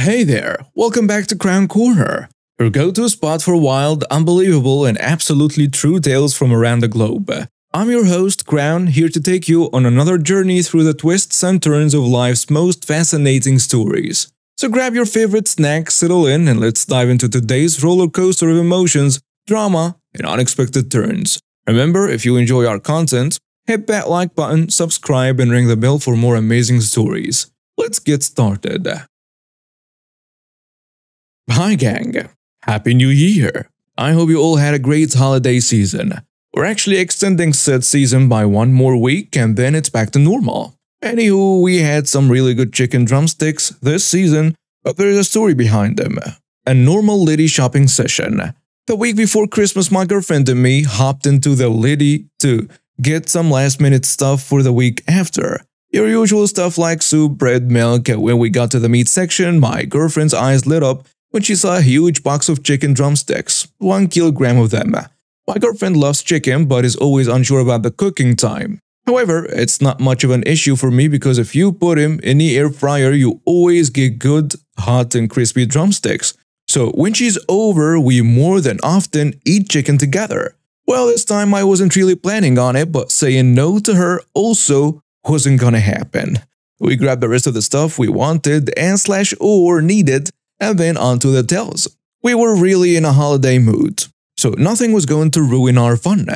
Hey there, welcome back to K-Korner, your go-to spot for wild, unbelievable, and absolutely true tales from around the globe. I'm your host, Crown, here to take you on another journey through the twists and turns of life's most fascinating stories. So grab your favorite snack, settle in, and let's dive into today's roller coaster of emotions, drama, and unexpected turns. Remember, if you enjoy our content, hit that like button, subscribe, and ring the bell for more amazing stories. Let's get started. Hi gang, Happy New Year! I hope you all had a great holiday season. We're actually extending said season by one more week and then it's back to normal. Anywho, we had some really good chicken drumsticks this season, but there's a story behind them. A normal Liddy shopping session. The week before Christmas, my girlfriend and me hopped into the Liddy to get some last minute stuff for the week after. Your usual stuff like soup, bread, milk. When we got to the meat section, my girlfriend's eyes lit up when she saw a huge box of chicken drumsticks, 1 kilogram of them. My girlfriend loves chicken but is always unsure about the cooking time. However, it's not much of an issue for me because if you put him in the air fryer, you always get good, hot and crispy drumsticks. So when she's over, we more than often eat chicken together. Well, this time I wasn't really planning on it, but saying no to her also wasn't gonna happen. We grabbed the rest of the stuff we wanted and/or needed, and then onto the tails. We were really in a holiday mood, so nothing was going to ruin our fun.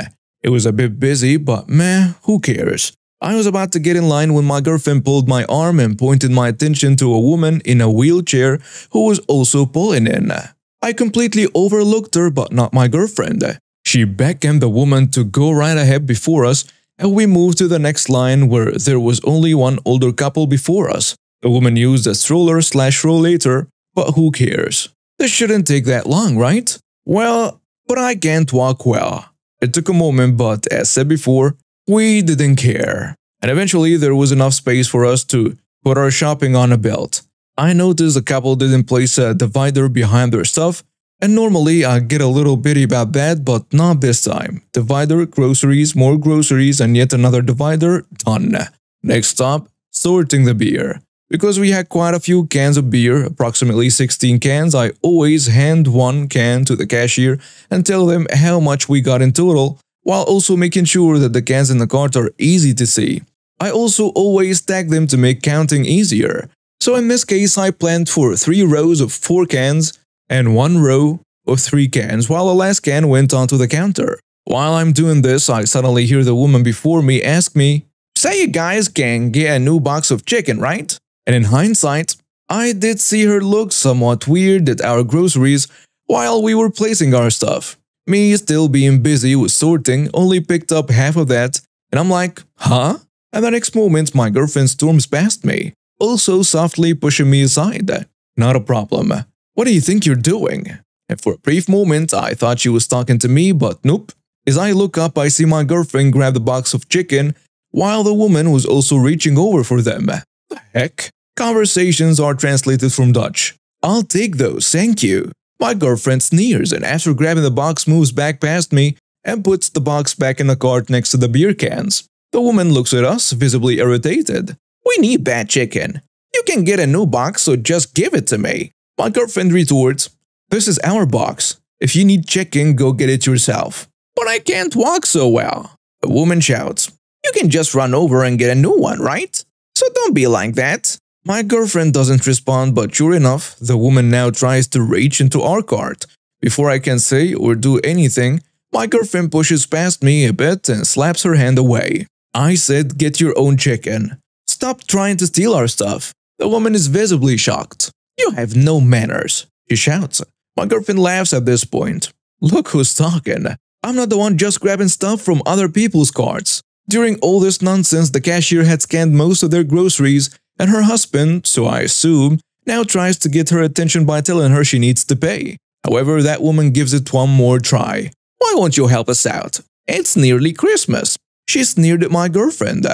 It was a bit busy, but meh, who cares? I was about to get in line when my girlfriend pulled my arm and pointed my attention to a woman in a wheelchair who was also pulling in. I completely overlooked her, but not my girlfriend. She beckoned the woman to go right ahead before us, and we moved to the next line where there was only one older couple before us. The woman used a stroller/rollator, but who cares? This shouldn't take that long, right? Well, but I can't walk well. It took a moment, but as said before, we didn't care. And eventually there was enough space for us to put our shopping on a belt. I noticed the couple didn't place a divider behind their stuff, and normally I get a little bitty about that, but not this time. Divider, groceries, more groceries, and yet another divider, done. Next stop, sorting the beer. Because we had quite a few cans of beer, approximately 16 cans, I always hand one can to the cashier and tell them how much we got in total, while also making sure that the cans in the cart are easy to see. I also always tag them to make counting easier. So in this case, I planned for 3 rows of 4 cans and 1 row of 3 cans, while the last can went onto the counter. While I'm doing this, I suddenly hear the woman before me ask me, "Say you guys can get a new box of chicken, right?" And in hindsight, I did see her look somewhat weird at our groceries while we were placing our stuff. Me, still being busy with sorting, only picked up half of that, and I'm like, huh? And the next moment, my girlfriend storms past me, also softly pushing me aside. Not a problem. What do you think you're doing? And for a brief moment, I thought she was talking to me, but nope. As I look up, I see my girlfriend grab the box of chicken, while the woman was also reaching over for them. The heck? Conversations are translated from Dutch. "I'll take those, thank you." My girlfriend sneers and after grabbing the box moves back past me and puts the box back in the cart next to the beer cans. The woman looks at us, visibly irritated. "We need that chicken. You can get a new box, so just give it to me." My girlfriend retorts, "This is our box. If you need chicken, go get it yourself." "But I can't walk so well." The woman shouts, "You can just run over and get a new one, right? So don't be like that." My girlfriend doesn't respond, but sure enough, the woman now tries to reach into our cart. Before I can say or do anything, my girlfriend pushes past me a bit and slaps her hand away. I said, "Get your own chicken. Stop trying to steal our stuff." The woman is visibly shocked. "You have no manners," she shouts. My girlfriend laughs at this point. Look who's talking. I'm not the one just grabbing stuff from other people's carts. During all this nonsense, the cashier had scanned most of their groceries, and her husband, so I assume, now tries to get her attention by telling her she needs to pay. However, that woman gives it one more try. "Why won't you help us out? It's nearly Christmas." She sneered at my girlfriend.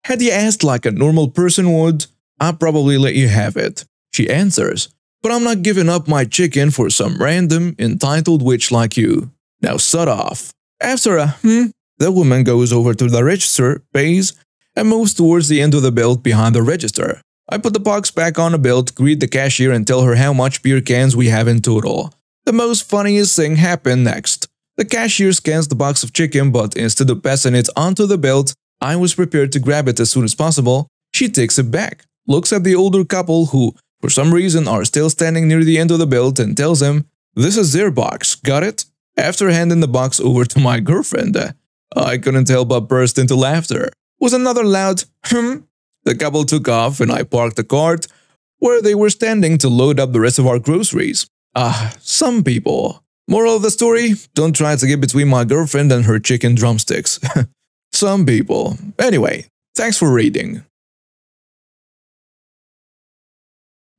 "Had you asked like a normal person would, I'd probably let you have it." She answers, "But I'm not giving up my chicken for some random, entitled witch like you. Now shut off." After a the woman goes over to the register, pays, and moves towards the end of the belt behind the register. I put the box back on a belt, greet the cashier and tell her how much beer cans we have in total. The most funniest thing happened next. The cashier scans the box of chicken, but instead of passing it onto the belt, I was prepared to grab it as soon as possible. She takes it back, looks at the older couple who, for some reason, are still standing near the end of the belt and tells them, "This is their box, got it?" After handing the box over to my girlfriend, I couldn't help but burst into laughter. Was another loud The couple took off and I parked the cart where they were standing to load up the rest of our groceries. Some people. Moral of the story, don't try to get between my girlfriend and her chicken drumsticks. Some people. Anyway, thanks for reading.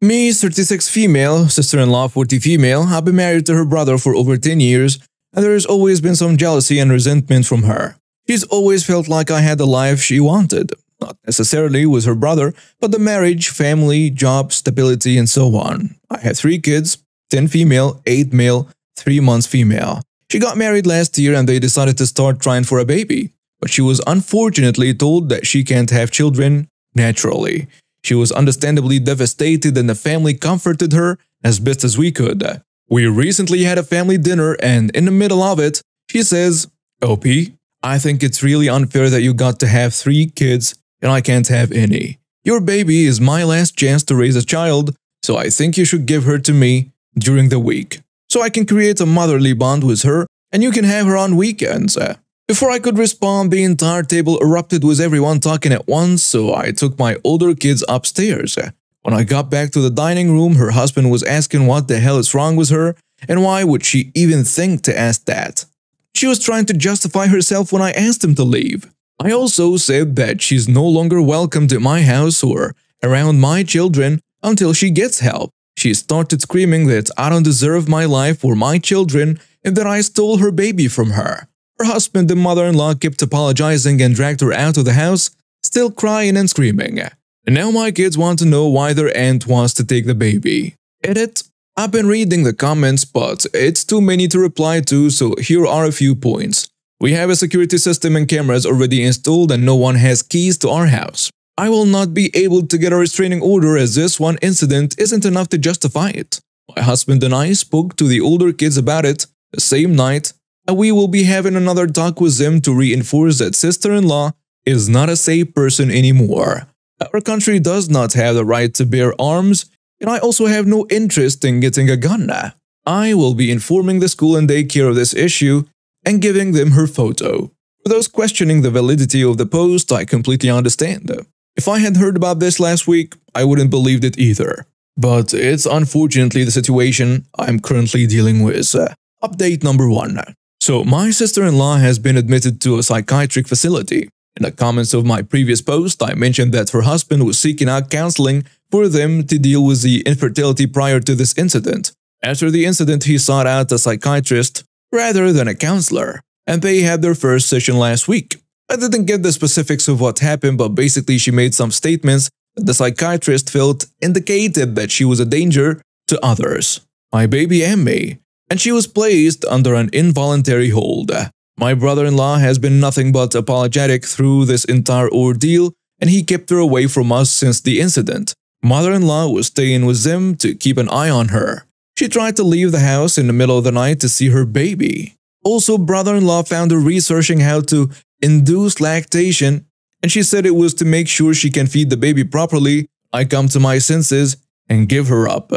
Me, 36 female, sister-in-law 40 female, I've been married to her brother for over 10 years, and there has always been some jealousy and resentment from her. She's always felt like I had the life she wanted. Not necessarily with her brother, but the marriage, family, job, stability, and so on. I had 3 kids, 10 female, 8 male, 3 months female. She got married last year and they decided to start trying for a baby. But she was unfortunately told that she can't have children naturally. She was understandably devastated and the family comforted her as best as we could. We recently had a family dinner and in the middle of it, she says, "OP, I think it's really unfair that you got to have 3 kids and I can't have any. Your baby is my last chance to raise a child, so I think you should give her to me during the week, so I can create a motherly bond with her and you can have her on weekends." Before I could respond, the entire table erupted with everyone talking at once, so I took my older kids upstairs. When I got back to the dining room, her husband was asking what the hell is wrong with her and why would she even think to ask that. She was trying to justify herself when I asked him to leave. I also said that she's no longer welcomed at my house or around my children until she gets help. She started screaming that I don't deserve my life or my children and that I stole her baby from her. Her husband and mother-in-law kept apologizing and dragged her out of the house, still crying and screaming. And now my kids want to know why their aunt wants to take the baby. Edit. I've been reading the comments, but it's too many to reply to, so here are a few points. We have a security system and cameras already installed and no one has keys to our house. I will not be able to get a restraining order as this one incident isn't enough to justify it. My husband and I spoke to the older kids about it the same night, and we will be having another talk with them to reinforce that sister-in-law is not a safe person anymore. Our country does not have the right to bear arms, and I also have no interest in getting a gun. I will be informing the school and daycare of this issue and giving them her photo. For those questioning the validity of the post, I completely understand. If I had heard about this last week, I wouldn't believed it either. But it's unfortunately the situation I'm currently dealing with. Update number 1. So my sister-in-law has been admitted to a psychiatric facility. In the comments of my previous post, I mentioned that her husband was seeking out counseling for them to deal with the infertility prior to this incident. After the incident, he sought out a psychiatrist rather than a counselor, and they had their first session last week. I didn't get the specifics of what happened, but basically she made some statements that the psychiatrist felt indicated that she was a danger to others, my baby and me, and she was placed under an involuntary hold. My brother-in-law has been nothing but apologetic through this entire ordeal, and he kept her away from us since the incident. Mother-in-law was staying with them to keep an eye on her. She tried to leave the house in the middle of the night to see her baby. Also, brother-in-law found her researching how to induce lactation, and she said it was to make sure she can feed the baby properly. I come to my senses and give her up.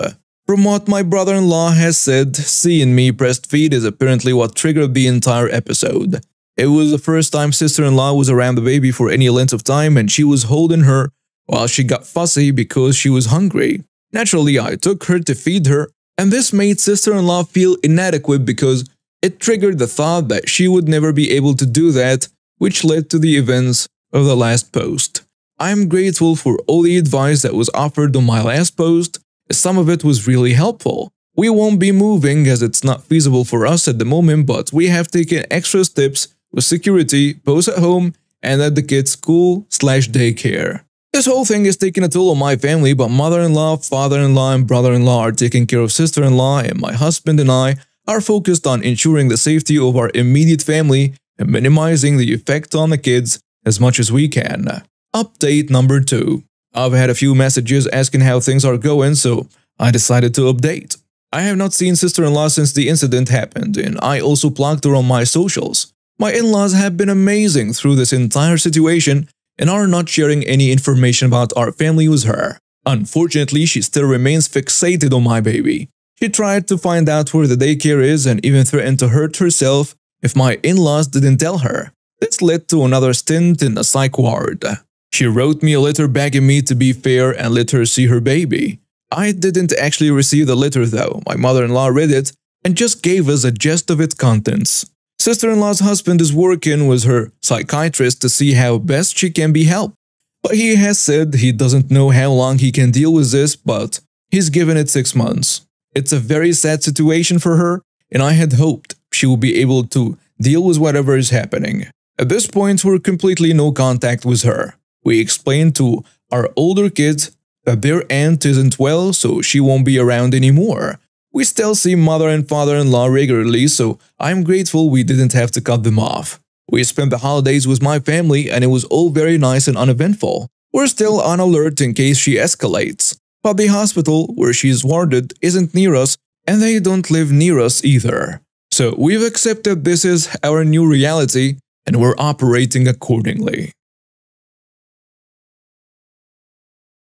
From what my brother-in-law has said, seeing me breastfeed is apparently what triggered the entire episode. It was the first time sister-in-law was around the baby for any length of time and she was holding her while she got fussy because she was hungry. Naturally, I took her to feed her, and this made sister-in-law feel inadequate because it triggered the thought that she would never be able to do that, which led to the events of the last post. I am grateful for all the advice that was offered on my last post. Some of it was really helpful. We won't be moving as it's not feasible for us at the moment, but we have taken extra steps with security, both at home and at the kids' school/daycare. This whole thing is taking a toll on my family, but mother-in-law, father-in-law, and brother-in-law are taking care of sister-in-law, and my husband and I are focused on ensuring the safety of our immediate family and minimizing the effect on the kids as much as we can. Update number 2. I've had a few messages asking how things are going, so I decided to update. I have not seen sister-in-law since the incident happened, and I also blocked her on my socials. My in-laws have been amazing through this entire situation and are not sharing any information about our family with her. Unfortunately, she still remains fixated on my baby. She tried to find out where the daycare is and even threatened to hurt herself if my in-laws didn't tell her. This led to another stint in a psych ward. She wrote me a letter begging me to be fair and let her see her baby. I didn't actually receive the letter though. My mother-in-law read it and just gave us a gist of its contents. Sister-in-law's husband is working with her psychiatrist to see how best she can be helped. But he has said he doesn't know how long he can deal with this, but he's given it 6 months. It's a very sad situation for her, and I had hoped she would be able to deal with whatever is happening. At this point, we're completely no contact with her. We explained to our older kids that their aunt isn't well, so she won't be around anymore. We still see mother and father-in-law regularly, so I'm grateful we didn't have to cut them off. We spent the holidays with my family and it was all very nice and uneventful. We're still on alert in case she escalates. But the hospital where she's warded isn't near us and they don't live near us either. So we've accepted this is our new reality and we're operating accordingly.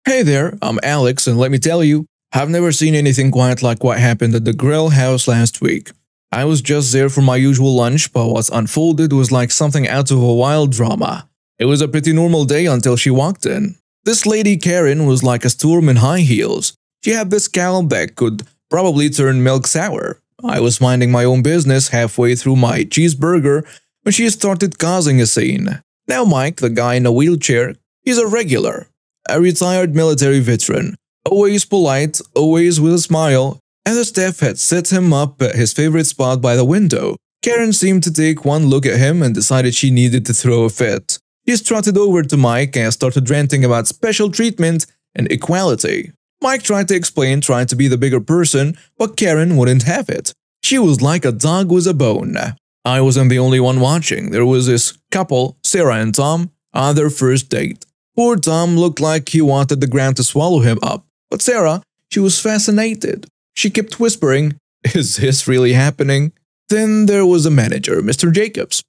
Hey there, I'm Alex and let me tell you, I've never seen anything quite like what happened at the grill house last week. I was just there for my usual lunch, but what's unfolded was like something out of a wild drama. It was a pretty normal day until she walked in. This lady Karen was like a storm in high heels. She had this scowl that could probably turn milk sour. I was minding my own business halfway through my cheeseburger when she started causing a scene. Now Mike, the guy in a wheelchair, he's a regular. A retired military veteran. Always polite, always with a smile, and the staff had set him up at his favorite spot by the window. Karen seemed to take one look at him and decided she needed to throw a fit. She strutted over to Mike and started ranting about special treatment and equality. Mike tried to explain, trying to be the bigger person, but Karen wouldn't have it. She was like a dog with a bone. I wasn't the only one watching. There was this couple, Sarah and Tom, on their first date. Poor Tom looked like he wanted the ground to swallow him up, but Sarah, she was fascinated. She kept whispering, "Is this really happening?" Then there was the manager, Mr. Jacobs.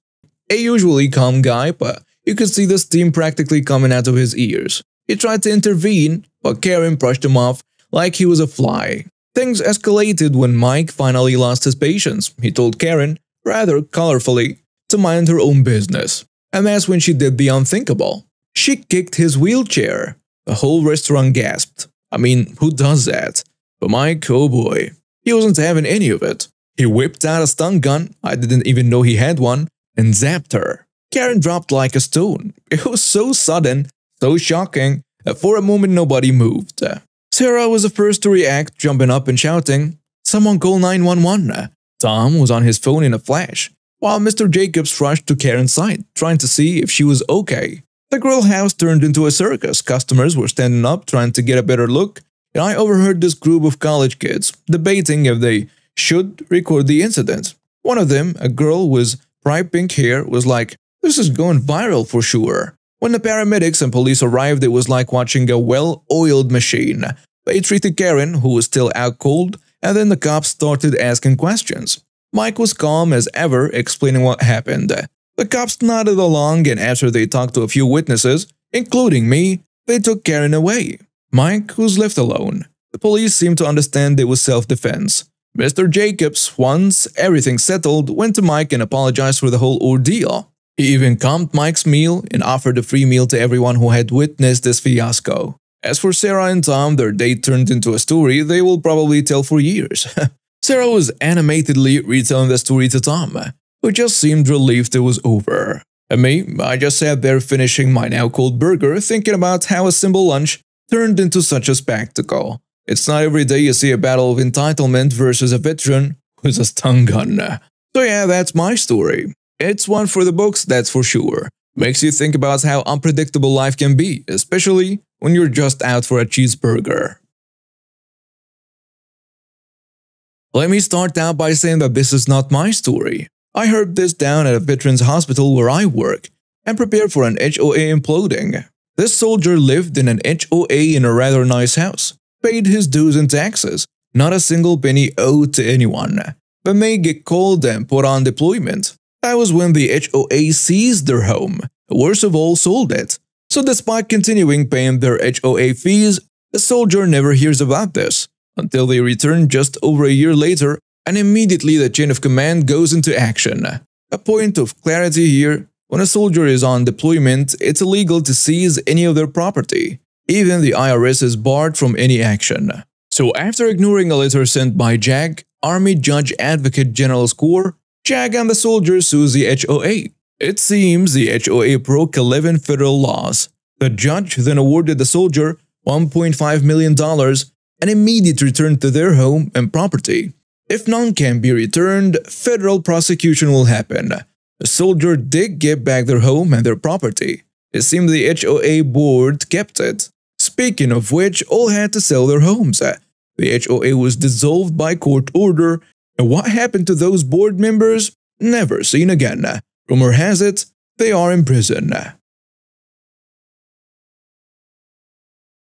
A usually calm guy, but you could see the steam practically coming out of his ears. He tried to intervene, but Karen brushed him off like he was a fly. Things escalated when Mike finally lost his patience. He told Karen, rather colorfully, to mind her own business. And that's when she did the unthinkable. She kicked his wheelchair. The whole restaurant gasped. I mean, who does that? But Mike, oh boy, he wasn't having any of it. He whipped out a stun gun, I didn't even know he had one, and zapped her. Karen dropped like a stone. It was so sudden, so shocking, that for a moment nobody moved. Sarah was the first to react, jumping up and shouting, "Someone call 911. Tom was on his phone in a flash, while Mr. Jacobs rushed to Karen's side, trying to see if she was okay. The grill house turned into a circus. Customers were standing up trying to get a better look, and I overheard this group of college kids debating if they should record the incident. One of them, a girl with bright pink hair, was like, "This is going viral for sure." When the paramedics and police arrived, it was like watching a well-oiled machine. They treated Karen, who was still out cold, and then the cops started asking questions. Mike was calm as ever, explaining what happened. The cops nodded along, and after they talked to a few witnesses, including me, they took Karen away. Mike was left alone. The police seemed to understand it was self-defense. Mr. Jacobs, once everything settled, went to Mike and apologized for the whole ordeal. He even comped Mike's meal and offered a free meal to everyone who had witnessed this fiasco. As for Sarah and Tom, their date turned into a story they will probably tell for years. Sarah was animatedly retelling the story to Tom, who just seemed relieved it was over. And me, I just sat there finishing my now cold burger, thinking about how a simple lunch turned into such a spectacle. It's not every day you see a battle of entitlement versus a veteran with a stun gun. So yeah, that's my story. It's one for the books, that's for sure. Makes you think about how unpredictable life can be, especially when you're just out for a cheeseburger. Let me start out by saying that this is not my story. I heard this down at a veterans hospital where I work and prepared for an HOA imploding. This soldier lived in an HOA in a rather nice house, paid his dues and taxes, not a single penny owed to anyone, but may get called and put on deployment. That was when the HOA seized their home, worst of all sold it. So despite continuing paying their HOA fees, the soldier never hears about this, until they return just over a year later, and immediately the chain of command goes into action. A point of clarity here: when a soldier is on deployment, it's illegal to seize any of their property. Even the IRS is barred from any action. So after ignoring a letter sent by JAG, Army Judge Advocate General's Corps, JAG and the soldier sues the HOA. It seems the HOA broke 11 federal laws. The judge then awarded the soldier $1.5 million, an immediate return to their home and property. If none can be returned, federal prosecution will happen. The soldier did get back their home and their property. It seemed the HOA board kept it. Speaking of which, all had to sell their homes. The HOA was dissolved by court order, and what happened to those board members? Never seen again. Rumor has it, they are in prison.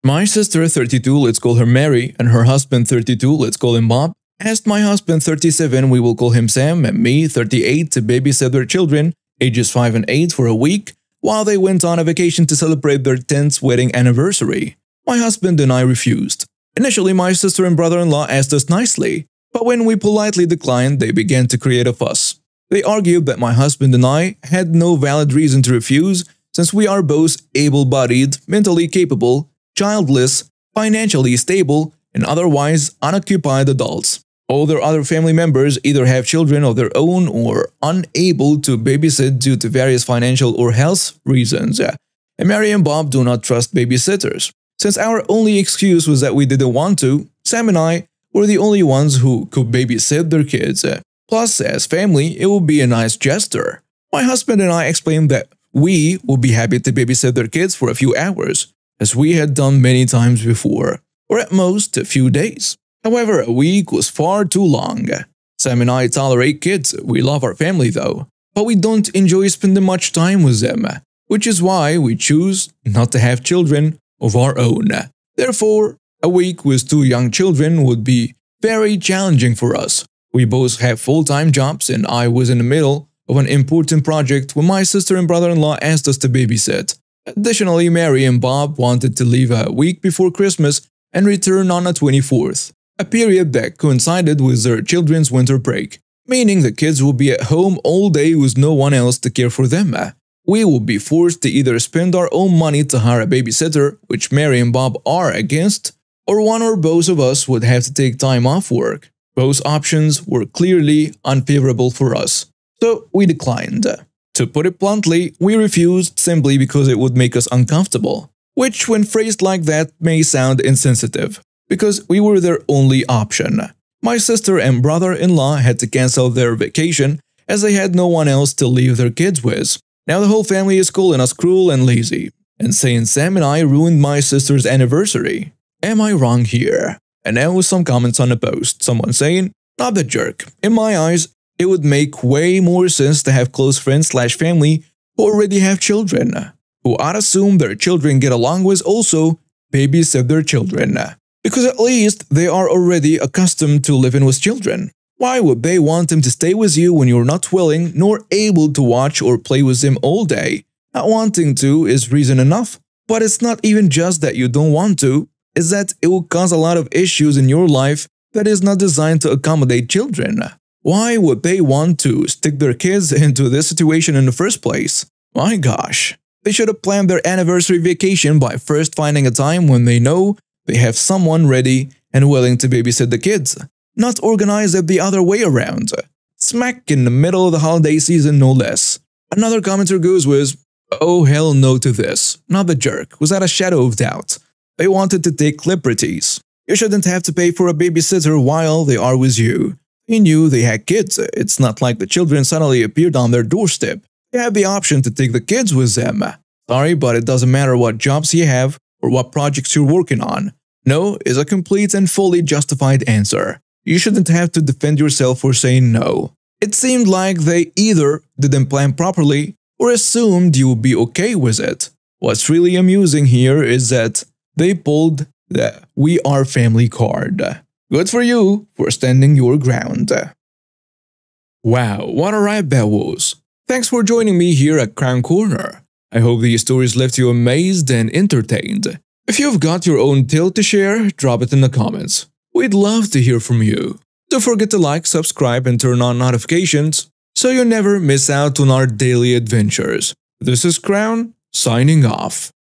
My sister, 32, let's call her Mary, and her husband, 32, let's call him Bob, asked my husband, 37, we will call him Sam, and me, 38, to babysit their children, ages 5 and 8, for a week, while they went on a vacation to celebrate their 10th wedding anniversary. My husband and I refused. Initially, my sister and brother-in-law asked us nicely, but when we politely declined, they began to create a fuss. They argued that my husband and I had no valid reason to refuse, since we are both able-bodied, mentally capable, childless, financially stable, and otherwise unoccupied adults. All their other family members either have children of their own or unable to babysit due to various financial or health reasons. And Mary and Bob do not trust babysitters. Since our only excuse was that we didn't want to, Sam and I were the only ones who could babysit their kids. Plus, as family, it would be a nice gesture. My husband and I explained that we would be happy to babysit their kids for a few hours, as we had done many times before, or at most a few days. However, a week was far too long. Sam and I tolerate kids, we love our family though, but we don't enjoy spending much time with them, which is why we choose not to have children of our own. Therefore, a week with 2 young children would be very challenging for us. We both have full-time jobs and I was in the middle of an important project when my sister and brother-in-law asked us to babysit. Additionally, Mary and Bob wanted to leave a week before Christmas and return on the 24th, a period that coincided with their children's winter break, meaning the kids will be at home all day with no one else to care for them. We will be forced to either spend our own money to hire a babysitter, which Mary and Bob are against, or one or both of us would have to take time off work. Both options were clearly unfavorable for us, so we declined. To put it bluntly, we refused simply because it would make us uncomfortable, which when phrased like that may sound insensitive, because we were their only option. My sister and brother-in-law had to cancel their vacation as they had no one else to leave their kids with. Now the whole family is calling us cruel and lazy, and saying Sam and I ruined my sister's anniversary. Am I wrong here? And now with some comments on the post, someone saying, not the jerk. In my eyes, it would make way more sense to have close friends/family who already have children, who I'd assume their children get along with also babysit their children, because at least they are already accustomed to living with children. Why would they want them to stay with you when you're not willing nor able to watch or play with them all day? Not wanting to is reason enough, but it's not even just that you don't want to, it's that it will cause a lot of issues in your life that is not designed to accommodate children. Why would they want to stick their kids into this situation in the first place? My gosh, they should have planned their anniversary vacation by first finding a time when they know they have someone ready and willing to babysit the kids, not organize it the other way around. Smack in the middle of the holiday season, no less. Another commenter goes with, oh hell no to this, not the jerk, without a shadow of doubt. They wanted to take liberties. You shouldn't have to pay for a babysitter while they are with you. They knew they had kids, it's not like the children suddenly appeared on their doorstep. They have the option to take the kids with them. Sorry, but it doesn't matter what jobs you have or what projects you're working on. No is a complete and fully justified answer. You shouldn't have to defend yourself for saying no. It seemed like they either didn't plan properly or assumed you would be okay with it. What's really amusing here is that they pulled the "We Are Family" card. Good for you for standing your ground. Wow, what a ride that was. Thanks for joining me here at K-Korner. I hope these stories left you amazed and entertained. If you've got your own tale to share, drop it in the comments. We'd love to hear from you. Don't forget to like, subscribe, and turn on notifications so you never miss out on our daily adventures. This is Crown, signing off.